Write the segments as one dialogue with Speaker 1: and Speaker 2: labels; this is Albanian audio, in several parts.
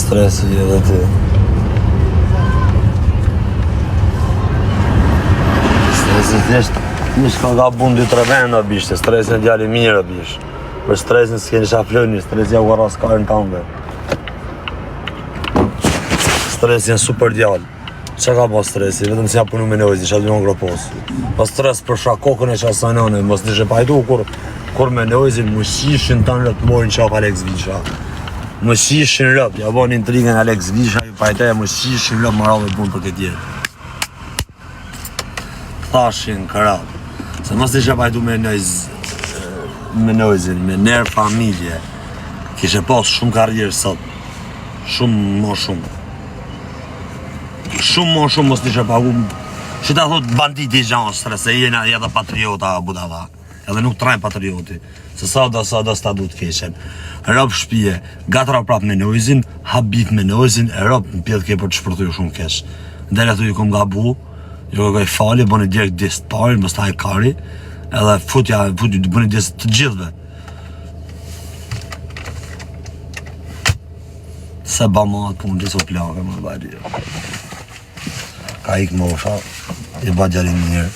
Speaker 1: stresi edhe ti. Stresi thjesht mish ka bun 2-3 venda bishte, stresin djali mirë bish. Për stresin s'keni shafloni, stresi ja u arras karën tënde. Stresi janë super djali. Qa ka po stresi? Vetëm si ja punu me nojzi, që aty në ngropos. Po stres për shakokën e qasanone, mos nishe pajtu kur me nojzin më shishin tanë rëp morin qaf Alex Visha. Më shishin rëp, ja bon intrigën Alex Visha, ju pajteja më shishin rëp më radhe pun për këtë tjerë. Thashin kërat. Se mos nishe pajtu me nojzin, me nerë familje. Kishe pas shumë karrierë sot. Shumë më shumë. Shumë mos nishe pagu. Që ta thot banditi gjanë stres, se jena edhe patriota budava. Edhe nuk trajnë patrioti. Se sa do s'ta du t'keqen. Rop shpije, gatra prap me nojzin, habit me nojzin, e rop në pjetë ke për të shpërtuju shumë kesh. Ndere atu ju kom gabu, ju kërkoj fali, bëni direkt disë të parin, mës taj kari, edhe bëni disë të gjithve. Se ba matë punë që so plake më bari. Ka ik mosha, i ba gjalin mirë.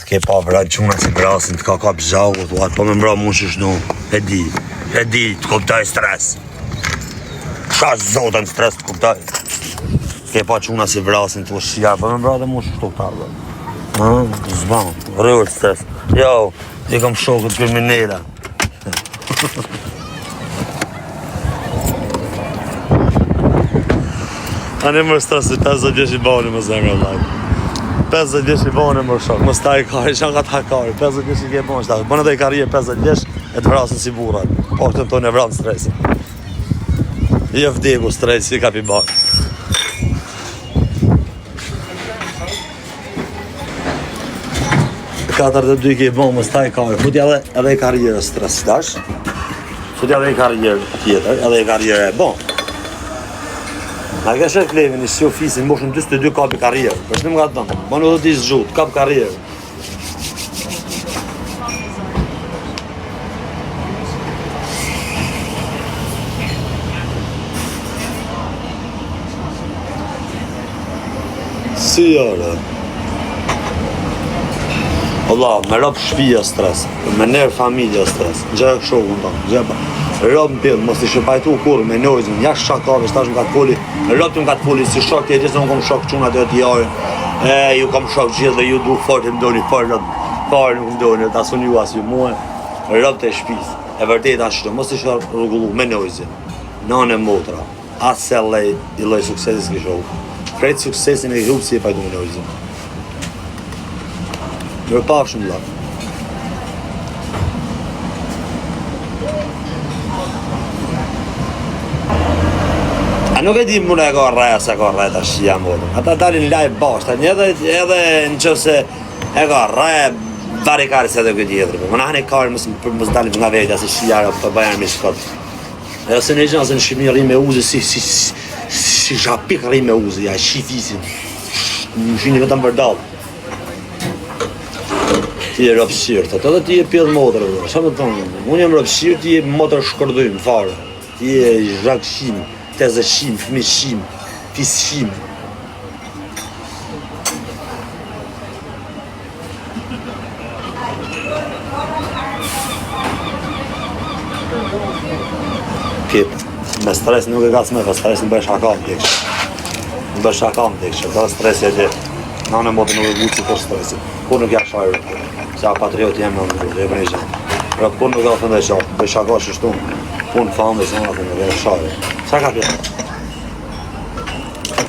Speaker 1: S'ke pa vrajt quna që grasin, t'ka kap zhagu, t'uat, po me mbra mu shishnu, e di, t'kuptaj stres. Ka zotën stres t'kuptaj. S'ke pa quna që vrasin, t'u shia, po me mbra dhe mu shishtu t'arve. Zban, rrët stres. Jo, i kam shokët kriminera. Ani mërë stresi 50 vjeç i bani më zemre vlajt. 50 vjeç i bani mërë shok, mës ta i kari, që nga ta kari, 50 vjeç i ke bani shtak. Bënë dhe i karije 50 vjeç e të vrasin si burat. Po këtë në tonë e vranë stresi. I e vdeku stresi, i ka pi bani. Katër dhe 2 i ke bani, mës ta i kari. Futja edhe i karije stres dash. Futja edhe i karije tjetër, edhe i karije e bani. Ma ke shek levin i si ofisin, moshën 22 kapi karrierë, për shnim nga të dëmë, banë do t'i zgjut, kap karrierë. Si jare? Allah, me rap shpija stres, me nerë familja stres, gjë e shokun tonë, gjë e rap në pillë, mos t'i shëpajtu kur me nojzin, jashtë shakave, shtash më ka t'foli, rap t'u më ka t'foli si shok tjetër, se më kom shok quna të të jarin, ju kom shok gjithë dhe ju du fort e mdoni, farë nuk mdoni, t'asun ju as ju muhe, rap të shpis, e vërtet ashtu, mos t'i shë rrugullu me nojzin, nane motra, asë se lej, i loj suksesis k'i shok, krejtë suksesin e hupë si e pajtu me nojzin. Mërë pafshëm lakë. Nuk e di mune e ka rreja se ka rreja ta shia morën. Ata dalin live bashkë, edhe në qëse e ka rreja varikari se edhe këtë tjetër. Më nahën e karë mës dalim nga vetja se shiara për bajan me shkot. E ose në gjënë se në shimi rri me uzi si shapik rri me uzi, ja shi fisin. Në shini vetëm vërdal. Ti e rëpsirë, thët, edhe ti e pjedh motër. Qa më të tonë, unë jam rëpsirë, ti e motër shkërdujmë, farë. Ti e zhakshim. Tezëshim, fëmishim, fisshim. Kip, me stres nuk e ka s'me, për stres në bëj shakam të ekshë. Në bëj shakam të ekshë, dhe stresi e dhe. Në në motë nuk e gutë si për stresi. Kur nuk ja shajrë, se a patrioti jem në nërë, e për një gjenë. Pra kur nuk e thënë dhe shakë, bëj shaka shështumë. Punë famë dhe se në atë nuk e shajrë. Qa ka pjetë?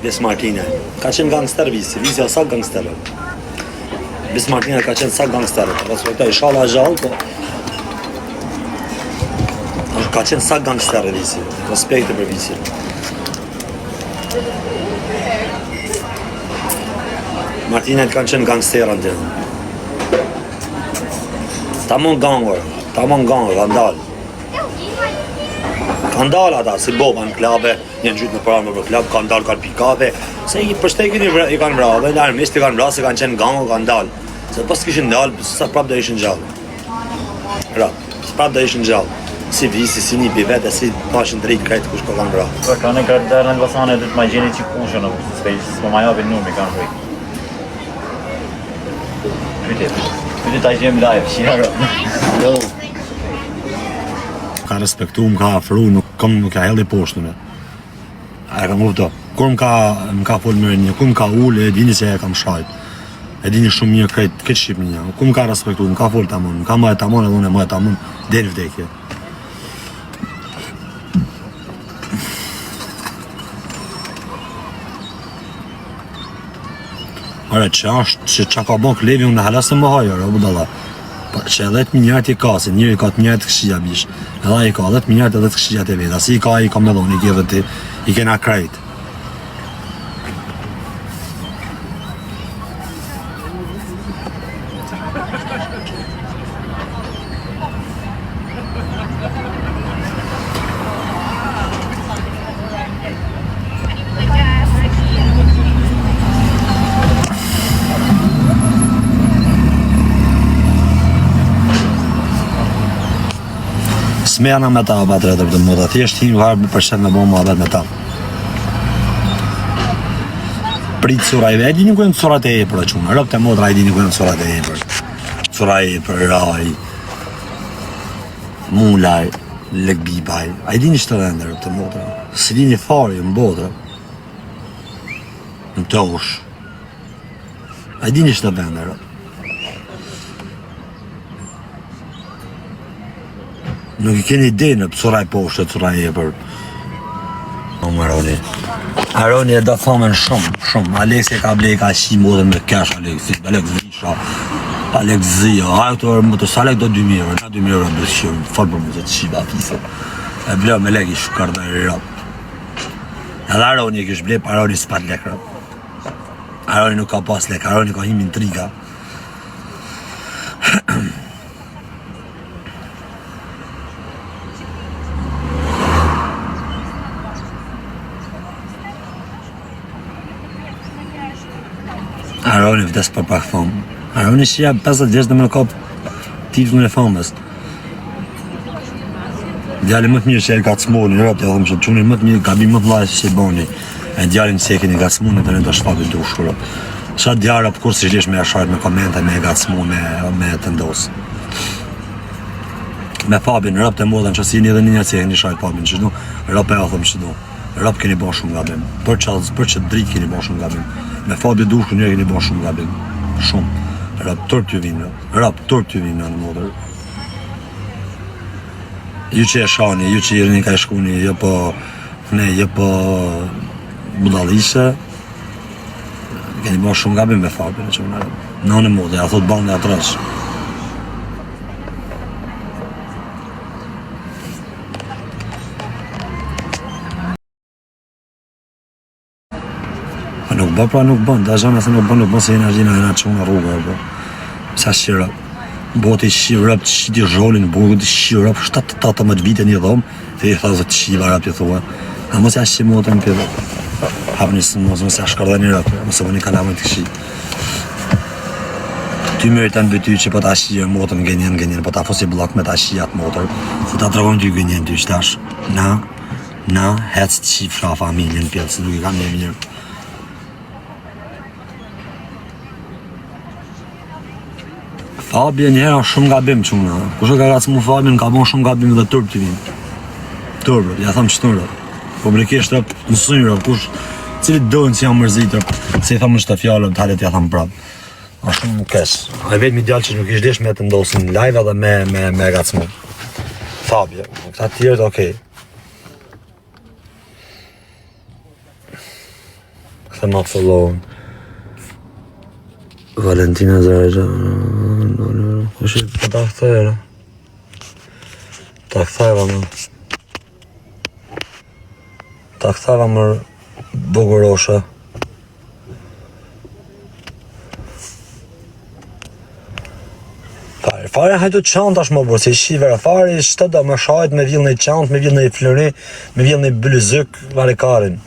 Speaker 1: Bis Martina. Ka qenë gangster visi o sa gangsterë. Bis Martina ka qenë sa gangsterë. Respektoj, shala gjallë, po... Ka qenë sa gangsterë visi. Respekte për visi. Martina kanë qenë gangsterë në të. Tamon gangër, vandalë. Kanë dalë ata, si boba në klabe, njën gjytë në pranë për klab, kanë dalë, kanë pikave, se i përshtekin i kanë vra, dhe armisht i kanë vra, se kanë qenë gangë, kanë dalë. Se pas s'kishin dalë, sa prap dhe ishin gjallë. Prap dhe ishin gjallë. si visi, si një bivete, si pashin drejt krejt kush po kanë bra.
Speaker 2: Po kanë e kërë në Elbasane dhe të ma gjeni që kushën, s'po ma japin numi, kanë rrit. Pyte ta gjem live, shira.
Speaker 1: Ka respektu, më ka afru, nuk ka hedhi poshtën. E kam kupto. Kur më ka folë mirë një, kur më ka ullë, e dini se e kam shajt. E dini shumë mirë këtë Shqipënia. Kur më ka respektu, më ka folë tamon, më ka majë tamon edhe unë e majë tamon, deri vdekje. Ore, që ka bon klevi, unë në halas të më hajër, o budala. Që 10 minjarët i ka, se njëri ka 10 minjarët të këshia bish. Edhe i ka 10 minjarët edhe të këshia të vetë. Asi i ka me dhonë, i ke dhe ti, i kena krejt. Smena me ta abat rretër të moda, thjesht hinë varë përshet me bo më abat me ta. Prit surajve, e di një kujnë surat e e për e qunë, rëp të modra e di një kujnë surat e e për. Suraj e për raj, mulaj, lekbibaj, a i di një shtë rende rëp të modra. Si di një fari më bodra, në të ush. A i di një shtë rende rëp. Nuk i keni ide në suraj poshtë, suraj e për... Aroni e do thomen shumë. Alex e ka blej ka shi modën me kesh, Alex Zisha, Alex Zia, ajto më të salek do 2.000 euro, na 2.000 euro në bërshirë, falë për më të shiba fisa. E blej me lek i shukar dhe i rap. Edhe Aroni e kish blej, pa Aroni s'pat lek rap. Aroni nuk ka pas lek, Aroni ka him intriga. Aroni vdes për pak famë. Aroni shia 50 vjeç dhe më në kap titullin e famës. Djali më të mirë që e gacmoni, rap t'ja thëmë që quni më të mirë, gabim më të lajë që i boni. E djalin që e keni gacmoni të në të shfaqin të ushkurë. Qa djarë për kur si shlesh me e shajt me komente, me e gacmoni, me të ndosë. Me Fabin, rap të modën që si një dhe një që e keni shajt Fabin që shdu, rap e a thëmë që du. Rap keni bon shumë gabim. Për që dritë keni bon shumë gabim. Me Fabi dushku njërë keni bon shumë gabim. Shumë. Rap tërë t'ju vinë. Rap tërë t'ju vinë në modër. Ju që e shani, ju që i rini ka e shkuni, jo po budalishe. Keni bon shumë gabim me Fabi. Në modër, ja thot bande atrash. Nuk bë, pra nuk bën, da zhana se nuk bën se energjina e nga që unë rrugë, bë. Sa shira, boti shira, të shiti zholin, burgu të shira, 7-18 vite një dhomë, dhe i thazë të shiva rap, i thua. A mos e ashtë që motën për dhe, hapë njësë mos e ashtë kërda një rap, mos e më një kalamën të këshi. Ty mërë të në bëty që po të ashtë motën gënjen, po të afosi blok me të ashtë atë motër, se të atërgojnë ty gënjen ty shtash. Na, hec të shifra familjen pjellë, se nuk i kam një mirë. Fabi e njëra shumë gabim që më, kushe ka gacë mu Fabin, ka bon shumë gabim dhe tërpë të vinë. Tërpë, ja thamë që tërpë. Po brekesht rëpë, nësënjë rëpë, kush, cilit dojnë si jam mërzit rëpë, se i thamë në shtëfjallëm, të halet ja thamë prapë. A shumë nuk kesh. A vetë mi djallë që nuk ishtë desh me të ndosin live edhe me gacë mu. Fabi, këta tjerët, okej. Këta ma followën. Valentina Zarja, kush i po ta këthejra? Ta këthejra më. Ta këthejra më bugurosha. Fare hajtu qant është më bërë, se i shivera fare shtë do më shajt me villën e qant, me villën e flëri, me villën e bëllëzyk, varekarin.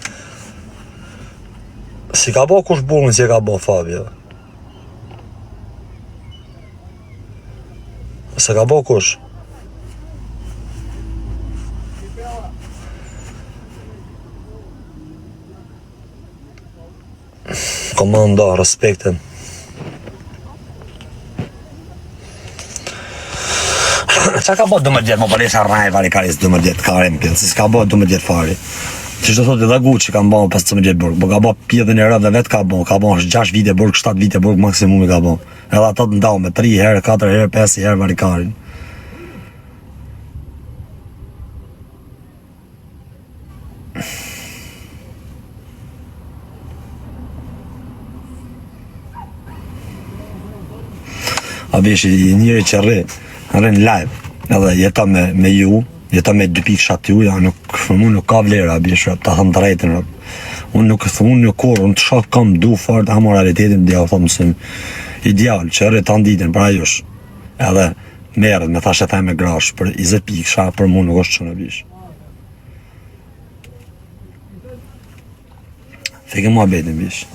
Speaker 1: Si ka bo kush burën si e ka bo Fabio? Se ka bo kush? Komanda, respektin. Qa ka bo 12 më përdesha rraj vari karis 12 karim këtë, si s'ka bo 12 fari. Që shtë thotë edhe Gucci ka bo 15 burg, bo ka bo pjedhën e rëv dhe vetë ka bo 6 vite burg, 7 vite burg maksimumi ka bo. Edhe ato të ndau me 3 herë, 4 herë, 5 herë vari karin. A bish i njëri që rrin live, edhe jeton me ju, jeton me 2 pikë shatë ju, ja nuk ka vlerë, a bish, ta thëmë të rejtën, unë nuk kur, unë të shakë kam du fort, a moralitetin, dhe ja thëmë mësëm, ideal, që rrit të nditën, pra jush, edhe merët, me thashe thaj me grash, për 20 pikë shatë, për mu nuk është që në bish. Fike mua betin, bish.